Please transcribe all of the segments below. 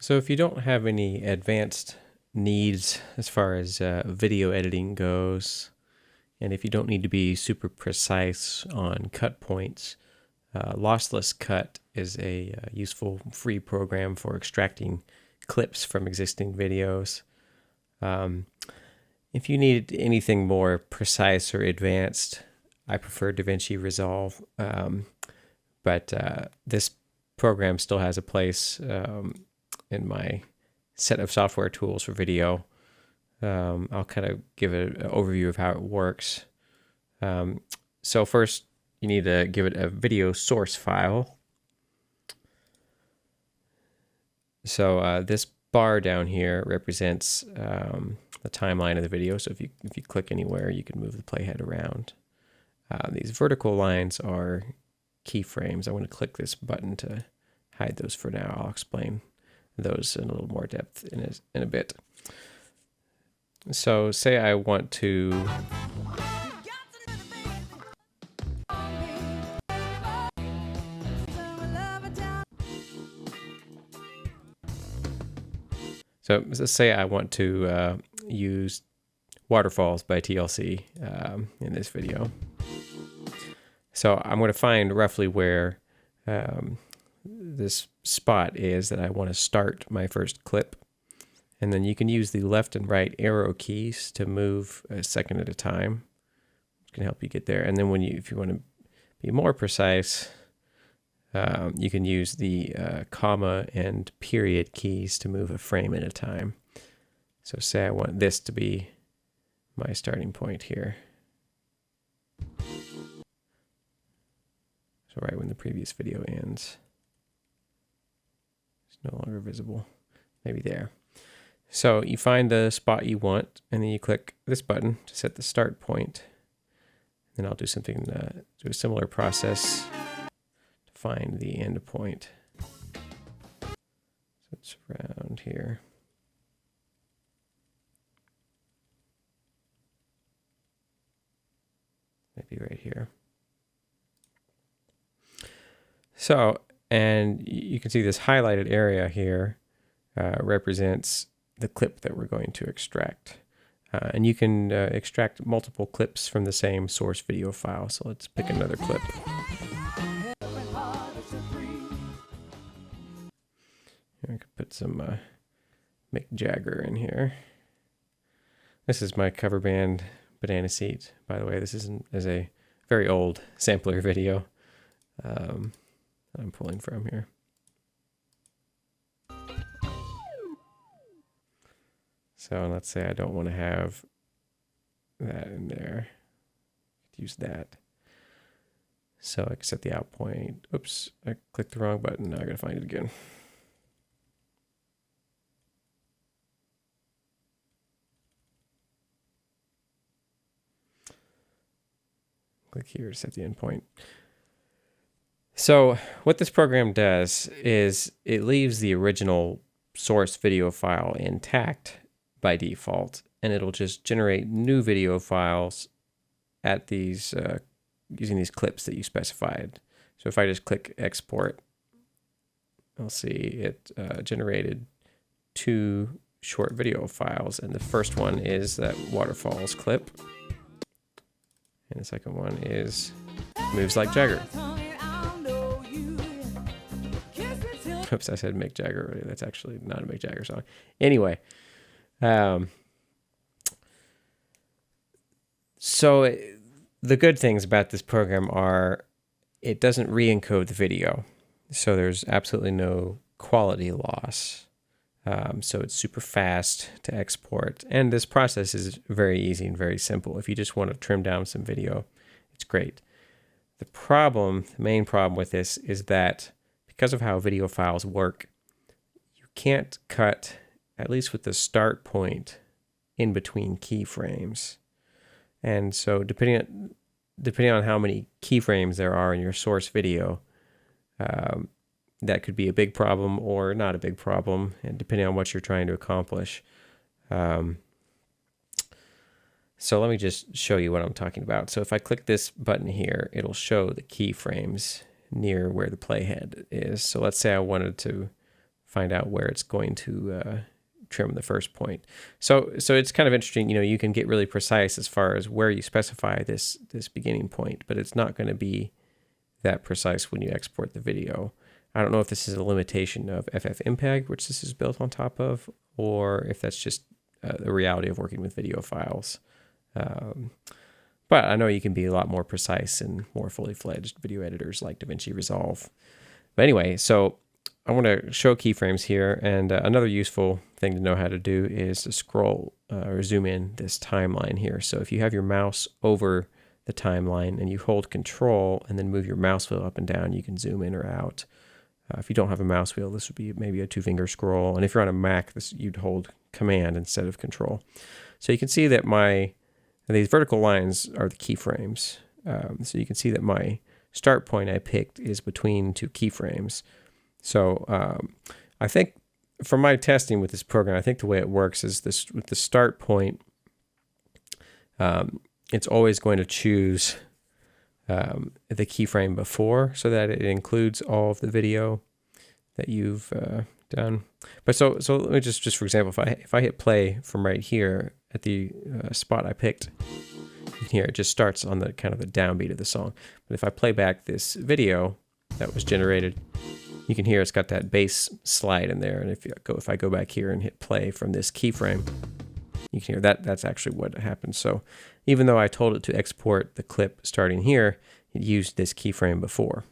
So if you don't have any advanced needs as far as video editing goes, and if you don't need to be super precise on cut points, LosslessCut is a useful free program for extracting clips from existing videos. If you need anything more precise or advanced, I prefer DaVinci Resolve, but this program still has a place in my set of software tools for video. I'll kind of give an overview of how it works. So first, you need to give it a video source file. So this bar down here represents the timeline of the video. So if you click anywhere, you can move the playhead around. These vertical lines are keyframes. I want to click this button to hide those for now. I'll explain those in a little more depth in a bit. So say I want to let's say I want to use Waterfalls by TLC in this video. So I'm going to find roughly where this spot is that I want to start my first clip. And then you can use the left and right arrow keys to move a second at a time, which can help you get there. And then if you want to be more precise, you can use the comma and period keys to move a frame at a time. So say I want this to be my starting point here. So right when the previous video ends. It's no longer visible. Maybe there. So you find the spot you want, and then you click this button to set the start point. Then I'll do something, do a similar process to find the end point. So it's around here. Maybe right here. So, and you can see this highlighted area here represents the clip that we're going to extract. And you can extract multiple clips from the same source video file. So let's pick another clip. I could put some Mick Jagger in here. This is my cover band Banana Seat. By the way, this is a very old sampler video I'm pulling from here. So let's say I don't want to have that in there. Use that. So I can set the out point. Oops, I clicked the wrong button. Now I gotta find it again. Click here to set the end point. So what this program does is it leaves the original source video file intact by default, and it'll just generate new video files at these using these clips that you specified. So if I just click export, I'll see it generated 2 short video files, and the first one is that Waterfalls clip, and the second one is Moves Like Jagger. Oops, I said Mick Jagger. That's actually not a Mick Jagger song. Anyway, so the good things about this program are it doesn't re-encode the video. So there's absolutely no quality loss. So it's super fast to export. And this process is very easy and very simple. If you just want to trim down some video, it's great. The main problem with this is that because of how video files work, you can't cut, at least with the start point, in between keyframes. And so depending on how many keyframes there are in your source video, that could be a big problem or not a big problem, and depending on what you're trying to accomplish. So let me just show you what I'm talking about. So if I click this button here, it'll show the keyframes near where the playhead is. So let's say I wanted to find out where it's going to trim the first point. So it's kind of interesting. You can get really precise as far as where you specify this beginning point, but it's not going to be that precise when you export the video. I don't know if this is a limitation of FFmpeg, which this is built on top of, or if that's just the reality of working with video files. But I know you can be a lot more precise in more fully fledged video editors like DaVinci Resolve. But anyway, so I want to show keyframes here, and another useful thing to know how to do is to scroll or zoom in this timeline here. So if you have your mouse over the timeline and you hold Control and then move your mouse wheel up and down, you can zoom in or out. If you don't have a mouse wheel, this would be maybe a 2-finger scroll, and if you're on a Mac, you'd hold Command instead of Control. So you can see that these vertical lines are the keyframes. So you can see that my start point I picked is between 2 keyframes. So I think from my testing with this program, I think the way it works is this with the start point, it's always going to choose the keyframe before so that it includes all of the video that you've done. But so let me just for example, if I hit play from right here at the spot I picked, you can hear it just starts on the kind of the downbeat of the song. But if I play back this video that was generated, you can hear it's got that bass slide in there. And if I go back here and hit play from this keyframe, you can hear that's actually what happened. So even though I told it to export the clip starting here, it used this keyframe before.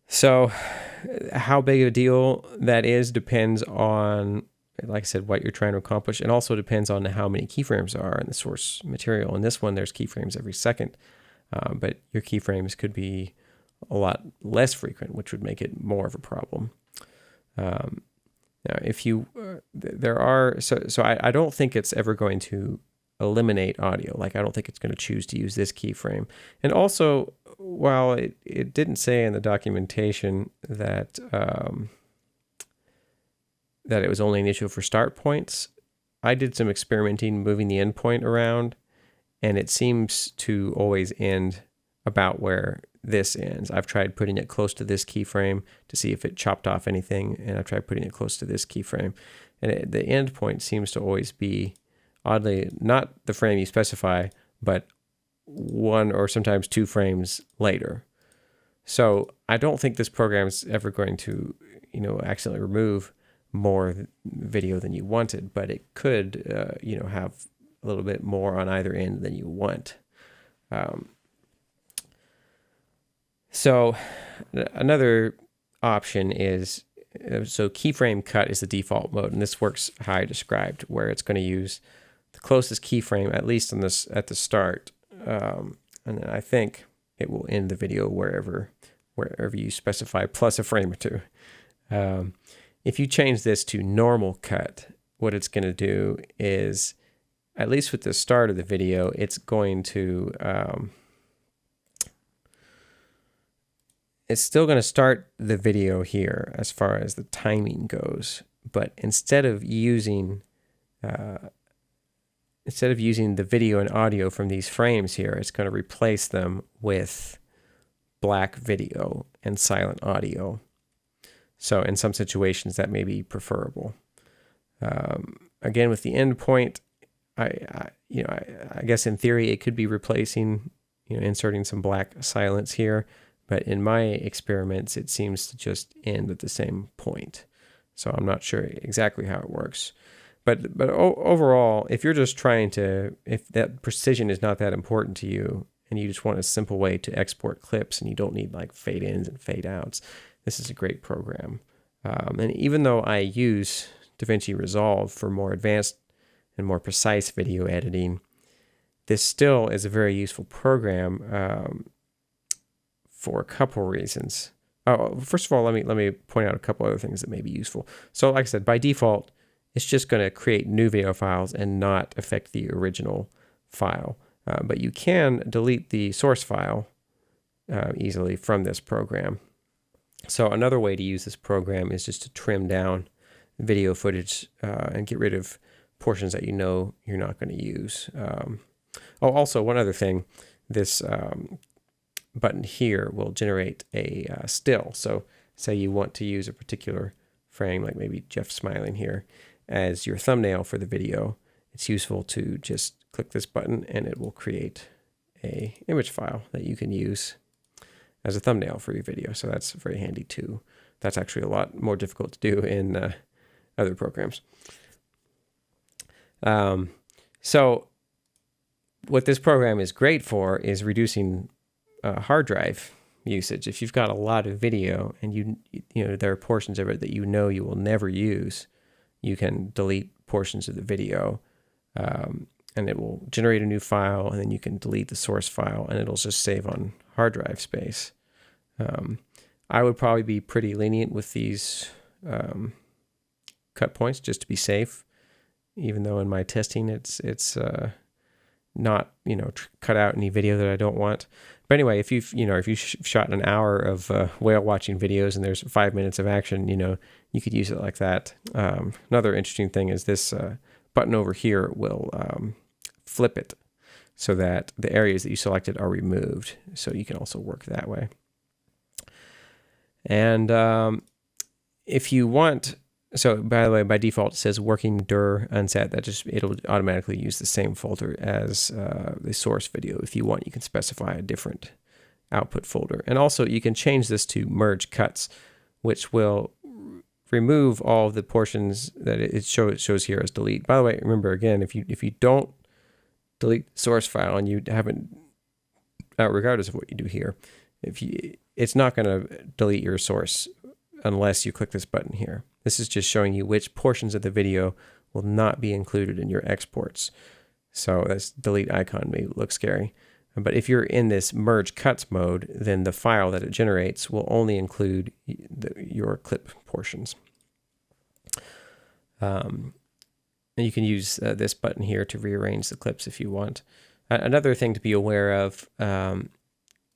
So how big of a deal that is depends on, like I said, what you're trying to accomplish, and also depends on how many keyframes are in the source material. In this one, there's keyframes every second, but your keyframes could be a lot less frequent, which would make it more of a problem. Now, if you, I don't think it's ever going to eliminate audio. Like, I don't think it's going to choose to use this keyframe. And also, while it didn't say in the documentation that that it was only an issue for start points, I did some experimenting moving the endpoint around, and it seems to always end about where this ends. I've tried putting it close to this keyframe to see if it chopped off anything, and I've tried putting it close to this keyframe. And the end point seems to always be, oddly, not the frame you specify, but 1 or sometimes 2 frames later. So I don't think this program is ever going to, accidentally remove more video than you wanted, but it could, have a little bit more on either end than you want. So another option is, so keyframe cut is the default mode, and this works how I described, where it's going to use the closest keyframe, at least on this at the start, and then I think it will end the video wherever you specify, plus a frame or 2. If you change this to normal cut, what it's going to do is, at least with the start of the video, it's going to it's still going to start the video here as far as the timing goes, but instead of using the video and audio from these frames here, it's going to replace them with black video and silent audio. So in some situations that may be preferable. Again, with the endpoint, I guess in theory it could be replacing, inserting some black silence here, but in my experiments it seems to just end at the same point. So I'm not sure exactly how it works. But overall, if you're just if that precision is not that important to you, and you just want a simple way to export clips, and you don't need like fade ins and fade outs, this is a great program. And even though I use DaVinci Resolve for more advanced and more precise video editing, this still is a very useful program for a couple reasons. First of all, let me point out a couple other things that may be useful. So like I said, by default, it's just going to create new video files and not affect the original file. But you can delete the source file easily from this program. So another way to use this program is just to trim down video footage and get rid of portions that you're not going to use. Also, one other thing, this button here will generate a still. So say you want to use a particular frame, like maybe Jeff smiling here, as your thumbnail for the video. It's useful to just click this button and it will create a image file that you can use as a thumbnail for your video. So that's very handy too. That's actually a lot more difficult to do in other programs. So what this program is great for is reducing hard drive usage. If you've got a lot of video and you know there are portions of it that you know you will never use, you can delete portions of the video, and it will generate a new file, and then you can delete the source file, and it'll just save on hard drive space. I would probably be pretty lenient with these cut points just to be safe, even though in my testing it's not cut out any video that I don't want. But anyway, if you've shot an hour of whale watching videos and there's 5 minutes of action, you could use it like that. Another interesting thing is this button over here will flip it so that the areas that you selected are removed. So you can also work that way. And if you want, so by the way, by default it says working dir unset. It'll automatically use the same folder as the source video. If you want, you can specify a different output folder. And also you can change this to merge cuts, which will remove all of the portions that it shows here as delete. By the way, remember again, if you don't delete the source file and you haven't, regardless of what you do here, it's not going to delete your source unless you click this button here. This is just showing you which portions of the video will not be included in your exports. So this delete icon may look scary. But if you're in this merge cuts mode, then the file that it generates will only include your clip portions. And you can use this button here to rearrange the clips if you want. Another thing to be aware of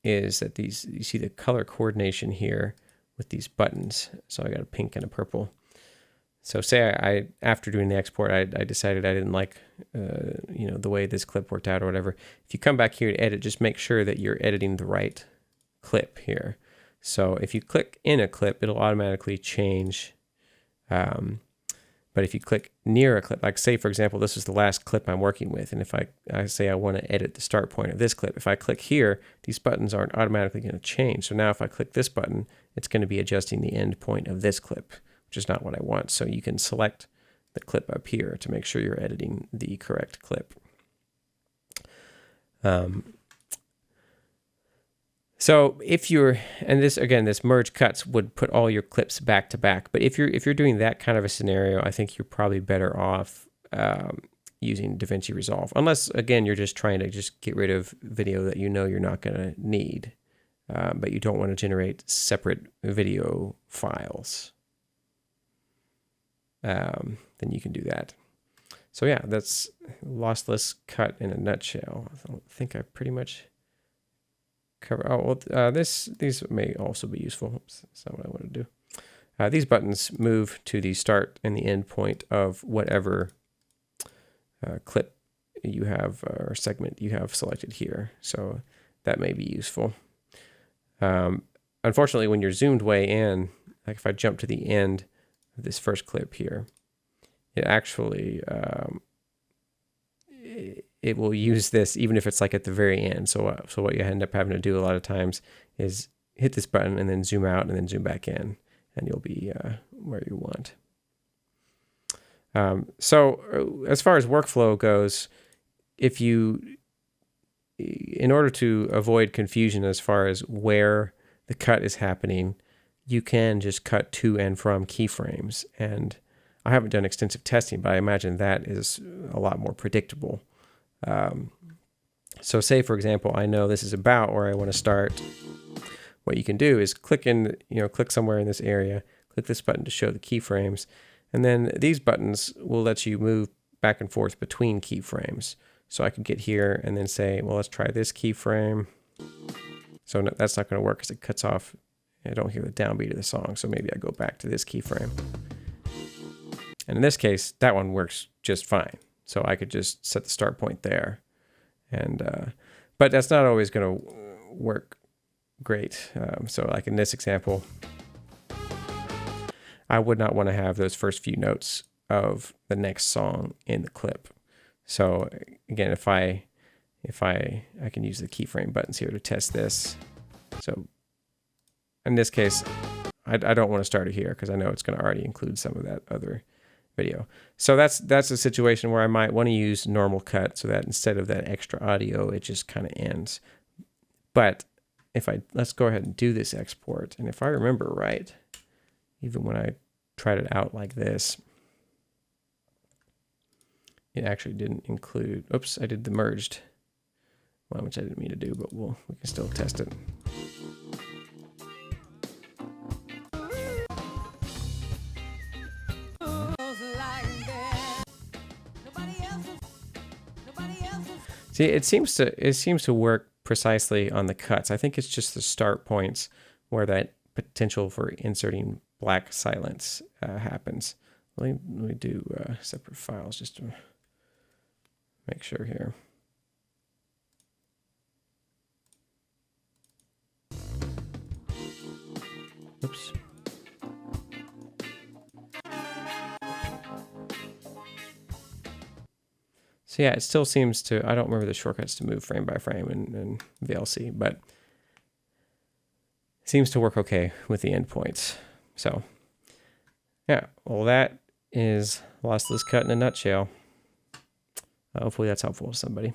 is that you see the color coordination here with these buttons. So I got a pink and a purple. So say after doing the export, I decided I didn't like the way this clip worked out or whatever. If you come back here to edit, just make sure that you're editing the right clip here. So if you click in a clip, it'll automatically change. But if you click near a clip, like say for example, this is the last clip I'm working with, and if I say I want to edit the start point of this clip, if I click here, these buttons aren't automatically going to change. So now if I click this button, it's going to be adjusting the end point of this clip, which is not what I want. So you can select the clip up here to make sure you're editing the correct clip. So if this merge cuts would put all your clips back to back. But if you're doing that kind of a scenario, I think you're probably better off using DaVinci Resolve, unless again you're just trying to just get rid of video that you know you're not going to need, but you don't want to generate separate video files. Then you can do that. So yeah, that's LosslessCut in a nutshell. I don't think I pretty much cover. Oh, well, these may also be useful. Oops, that's not what I want to do. These buttons move to the start and the end point of whatever clip you have or segment you have selected here. So that may be useful. Unfortunately, when you're zoomed way in, like if I jump to the end of this first clip here, it actually it will use this even if it's like at the very end. So what you end up having to do a lot of times is hit this button and then zoom out and then zoom back in, and you'll be where you want. So as far as workflow goes, in order to avoid confusion as far as where the cut is happening, you can just cut to and from keyframes. And I haven't done extensive testing, but I imagine that is a lot more predictable. So say, for example, I know this is about where I want to start. What you can do is click somewhere in this area, click this button to show the keyframes, and then these buttons will let you move back and forth between keyframes. So I could get here and then say, well, let's try this keyframe. So that's not going to work because it cuts off. I don't hear the downbeat of the song, so maybe I go back to this keyframe. And in this case, that one works just fine. So I could just set the start point there. And but that's not always going to work great. So like in this example, I would not want to have those first few notes of the next song in the clip. So again, if I can use the keyframe buttons here to test this. So in this case, I don't want to start it here because I know it's going to already include some of that other video. So that's a situation where I might want to use normal cut so that instead of that extra audio, it just kind of ends. But let's go ahead and do this export. And if I remember right, even when I tried it out like this, it actually didn't include, oops, I did the merged one, which I didn't mean to do, but we can still test it. See, it seems to work precisely on the cuts. I think it's just the start points where that potential for inserting black silence happens. Let me do separate files just to make sure here. Oops. So yeah, it still seems to, I don't remember the shortcuts to move frame by frame in VLC, but it seems to work okay with the endpoints. So yeah, well, that is LosslessCut in a nutshell. Hopefully that's helpful to somebody.